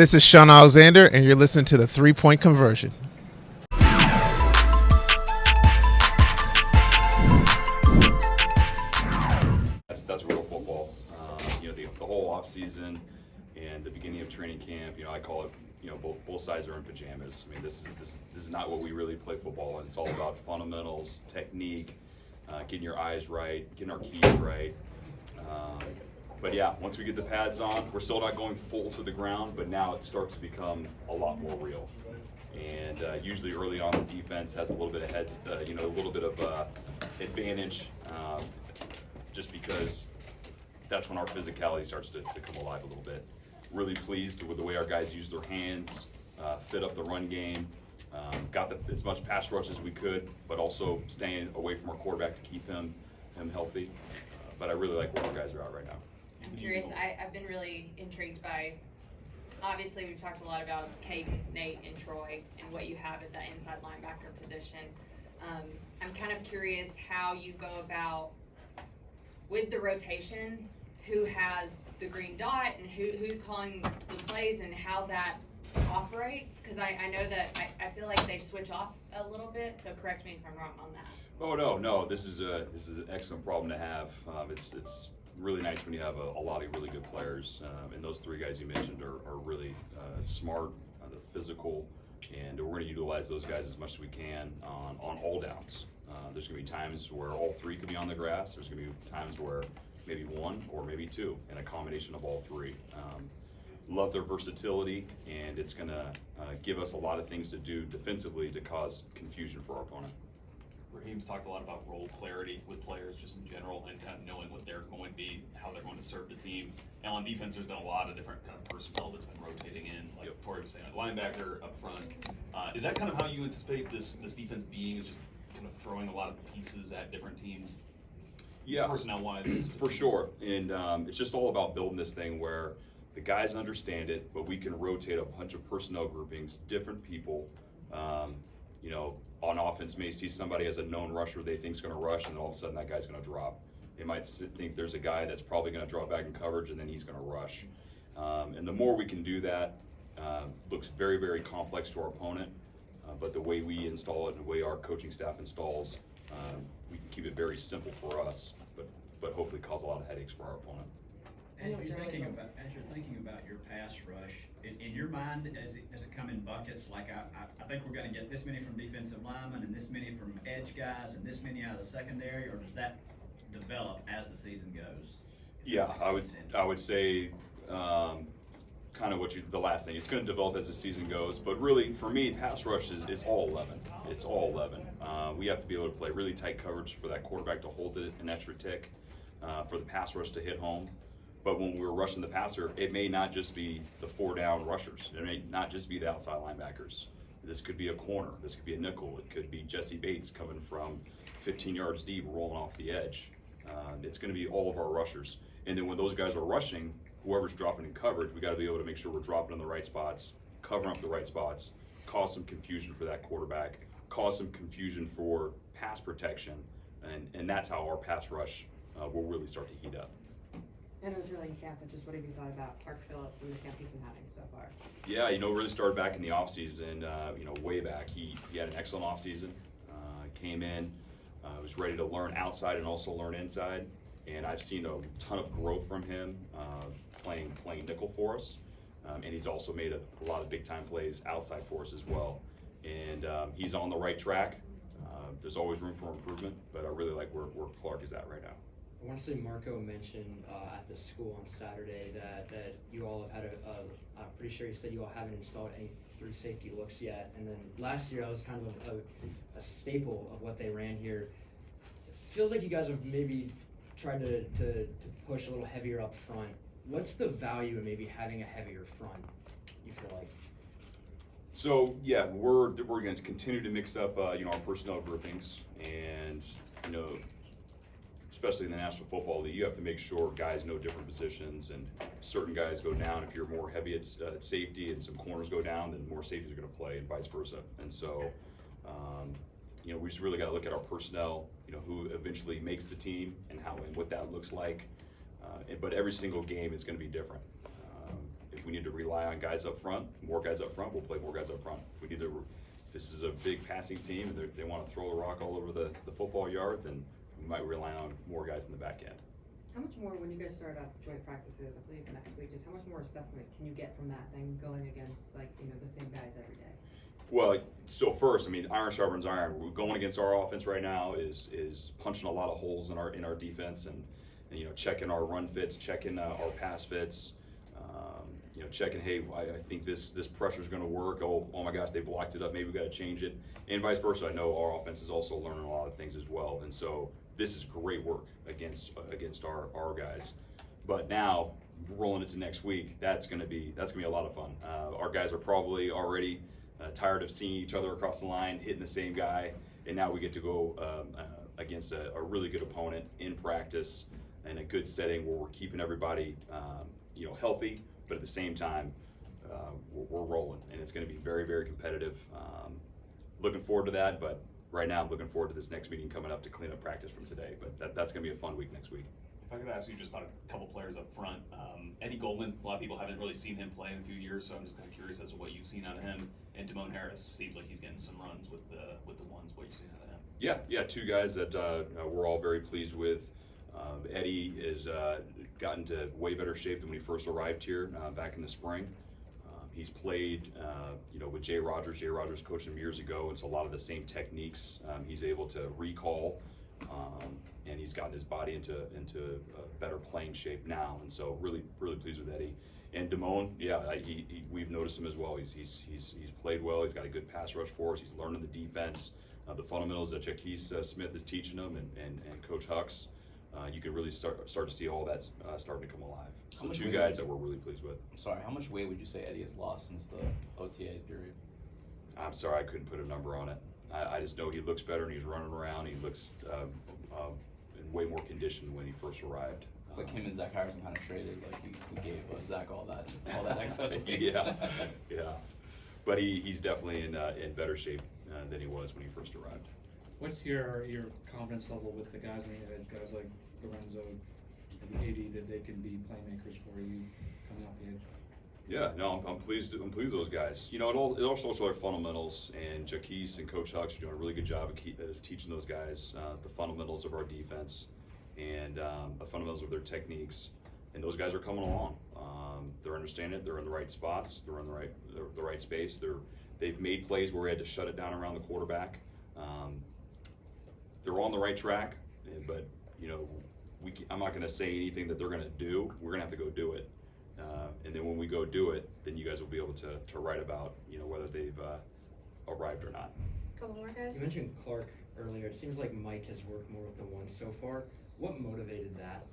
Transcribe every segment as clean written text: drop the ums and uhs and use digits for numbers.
This is Sean Alexander, and you're listening to the 3-Point Conversion. That's real football. The whole off season and the beginning of training camp. I call it. Both sides are in pajamas. I mean, this is not what we really play football in. It's all about fundamentals, technique, getting your eyes right, getting our keys right. But yeah, once we get the pads on, we're still not going full to the ground, but now it starts to become a lot more real. And usually early on, the defense has a little bit of a little bit of advantage, just because that's when our physicality starts to come alive a little bit. Really pleased with the way our guys use their hands, fit up the run game, got as much pass rush as we could, but also staying away from our quarterback to keep him healthy. But I really like where our guys are at right now. I'm curious, I've been really intrigued by, obviously we've talked a lot about Caden, Nate, and Troy, and what you have at that inside linebacker position. I'm kind of curious how you go about, with the rotation, who has the green dot and who's calling the plays and how that operates, because I know that I feel like they switch off a little bit, so correct me if I'm wrong on that. Oh no, this is an excellent problem to have. It's really nice when you have a lot of really good players, and those three guys you mentioned are really smart, they're physical, and we're going to utilize those guys as much as we can on all downs. There's going to be times where all three could be on the grass. There's going to be times where maybe one or maybe two, and a combination of all three. Love their versatility, and it's going to give us a lot of things to do defensively to cause confusion for our opponent. Raheem's talked a lot about role clarity with players just in general and kind of knowing what they're going to be, how they're going to serve the team. And on defense, there's been a lot of different kind of personnel that's been rotating in, like Tori was saying, at linebacker, up front. Is that kind of how you anticipate this defense being, is just kind of throwing a lot of pieces at different teams? Yeah, personnel-wise? For sure. And it's just all about building this thing where the guys understand it, but we can rotate a bunch of personnel groupings, different people. On offense may see somebody as a known rusher they think is going to rush, and all of a sudden that guy's going to drop. They might think there's a guy that's probably going to draw back in coverage, and then he's going to rush. And the more we can do that, looks very, very complex to our opponent. But the way we install it and the way our coaching staff installs, we can keep it very simple for us, but hopefully cause a lot of headaches for our opponent. As you're thinking about your pass rush, in your mind, does it come in buckets? Like I think we're going to get this many from defensive linemen and this many from edge guys and this many out of the secondary, or does that develop as the season goes? Yeah, I would say kind of the last thing. It's going to develop as the season goes, but really for me, pass rush is all 11. It's all 11. We have to be able to play really tight coverage for that quarterback to hold it an extra tick, for the pass rush to hit home. But when we're rushing the passer, it may not just be the 4-down rushers. It may not just be the outside linebackers. This could be a corner. This could be a nickel. It could be Jesse Bates coming from 15 yards deep, rolling off the edge. It's going to be all of our rushers. And then when those guys are rushing, whoever's dropping in coverage, we got to be able to make sure we're dropping in the right spots, covering up the right spots, cause some confusion for that quarterback, cause some confusion for pass protection, and that's how our pass rush will really start to heat up. I know it's early in camp, but just what have you thought about Clark Phillips and the camp he's been having so far? Yeah, really started back in the offseason, way back. He had an excellent offseason, came in, was ready to learn outside and also learn inside, and I've seen a ton of growth from him playing nickel for us, and he's also made a lot of big-time plays outside for us as well, and he's on the right track. There's always room for improvement, but I really like where Clark is at right now. I want to say Marco mentioned at the school on Saturday that you all have had I'm pretty sure he said you all haven't installed any 3 safety looks yet. And then last year that was kind of a staple of what they ran here. It feels like you guys have maybe tried to push a little heavier up front. What's the value in maybe having a heavier front, you feel like? So yeah, we're going to continue to mix up our personnel groupings, and especially in the National Football League, you have to make sure guys know different positions, and certain guys go down. If you're more heavy at safety and some corners go down, then more safeties are going to play, and vice versa. And so, we just really got to look at our personnel, who eventually makes the team and what that looks like. But every single game is going to be different. If we need to rely on guys up front, more guys up front, we'll play more guys up front. If we need to, if this is a big passing team and they want to throw the rock all over the football yard, then we might rely on more guys in the back end. How much more, when you guys start up joint practices, I believe next week, just how much more assessment can you get from that than going against, like, you know, the same guys every day? Well, so first, I mean, iron sharpens iron. We're going against our offense right now is punching a lot of holes in our defense, and you know, checking our run fits, checking our pass fits, you know, checking, hey, I think this pressure is going to work. Oh my gosh, they blocked it up. Maybe we got to change it, and vice versa. I know our offense is also learning a lot of things as well, and so this is great work against our guys. But now rolling into next week, that's gonna be a lot of fun. Our guys are probably already tired of seeing each other across the line, hitting the same guy, and now we get to go against a really good opponent in practice in a good setting where we're keeping everybody you know, healthy, but at the same time we're rolling, and it's going to be very, very competitive. Looking forward to that, but right now I'm looking forward to this next meeting coming up to clean up practice from today. But that's going to be a fun week next week. If I could ask you just about a couple players up front, Eddie Goldman, a lot of people haven't really seen him play in a few years, so I'm just kind of curious as to what you've seen out of him. And Damone Harris seems like he's getting some runs with the ones. What you've seen out of him? Yeah, two guys that we're all very pleased with. Eddie has gotten to way better shape than when he first arrived here back in the spring. He's played, you know, with Jay Rogers. Jay Rogers coached him years ago, and so a lot of the same techniques he's able to recall, and he's gotten his body into a better playing shape now. And so really pleased with Eddie. And Damone, yeah, we've noticed him as well. He's played well. He's got a good pass rush for us. He's learning the defense, the fundamentals that Jaquise Smith is teaching him, and Coach Hux. You can really start to see all that starting to come alive. So two guys that we're really pleased with. Sorry, how much weight would you say Eddie has lost since the OTA period? I'm sorry, I couldn't put a number on it. I just know he looks better and he's running around. He looks in way more condition than when he first arrived. It's like him and Zach Harrison kind of traded. Like he gave Zach all that excess weight. yeah. But he's definitely in better shape than he was when he first arrived. What's your confidence level with the guys on the edge, guys like Lorenzo and Katie, that they can be playmakers for you coming off the edge? Yeah, no, I'm pleased with those guys. You know, it all starts with our fundamentals, and Jaquise and Coach Hux are doing a really good job of teaching those guys the fundamentals of our defense and the fundamentals of their techniques. And those guys are coming along. They're understanding it. They're in the right spots. They're in the right space. They've made plays where we had to shut it down around the quarterback. They're on the right track, but you know, I'm not going to say anything that they're going to do. We're going to have to go do it, and then when we go do it, then you guys will be able to write about, you know, whether they've arrived or not. Couple more guys. You mentioned Clark earlier. It seems like Mike has worked more with the ones so far. What motivated that?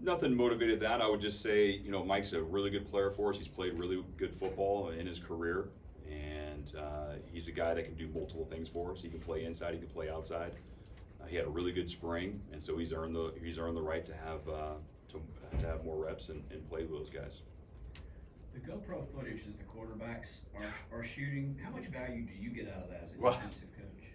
Nothing motivated that. I would just say, you know, Mike's a really good player for us. He's played really good football in his career, and he's a guy that can do multiple things for us. He can play inside, he can play outside. He had a really good spring, and so he's earned the right to have more reps and play with those guys. The GoPro footage that the quarterbacks are shooting, how much value do you get out of that as a Well, defensive coach?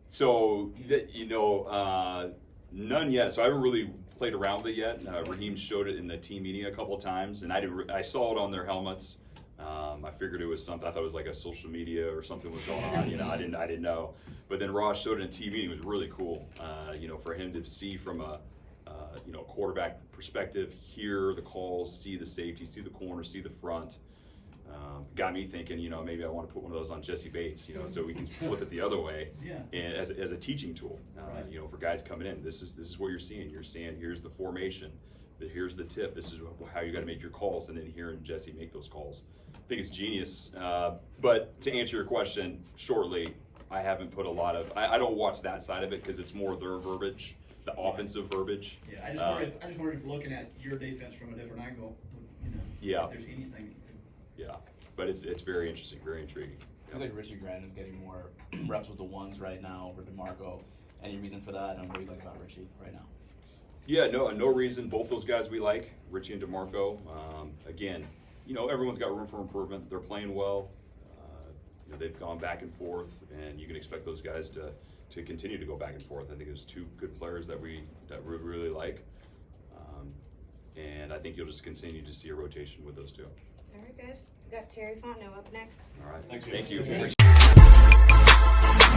So, you know, none yet. So I haven't really played around with it yet. Raheem showed it in the team meeting a couple of times, and I saw it on their helmets. I figured it was something. I thought it was like a social media or something was going on. You know, I didn't know. But then Ross showed it in team meeting. It was really cool. You know, for him to see from a you know, quarterback perspective, hear the calls, see the safety, see the corner, see the front. Got me thinking, you know, maybe I want to put one of those on Jesse Bates, you know, so we can flip it the other way. Yeah. And as a teaching tool, Right. you know, for guys coming in, this is what you're seeing. You're seeing, here's the formation, here's the tip, this is how you got to make your calls, and then hearing Jesse make those calls. I think it's genius. But to answer your question shortly, I haven't put a lot of. I don't watch that side of it because it's more their verbiage, the offensive verbiage. Yeah, I just wondered if looking at your defense from a different angle, you know, Yeah. if there's anything. Yeah, but it's very interesting, very intriguing. Seems like Richie Grant is getting more reps with the ones right now over DeMarco. Any reason for that? And what do you like about Richie right now? Yeah, no reason. Both those guys we like, Richie and DeMarco. Again, you know, everyone's got room for improvement. They're playing well. You know, they've gone back and forth, and you can expect those guys to continue to go back and forth. I think there's two good players that we really like. And I think you'll just continue to see a rotation with those two. All right, guys. We got Terry Fontenot up next. All right. Thanks, Thank James. you. Thanks.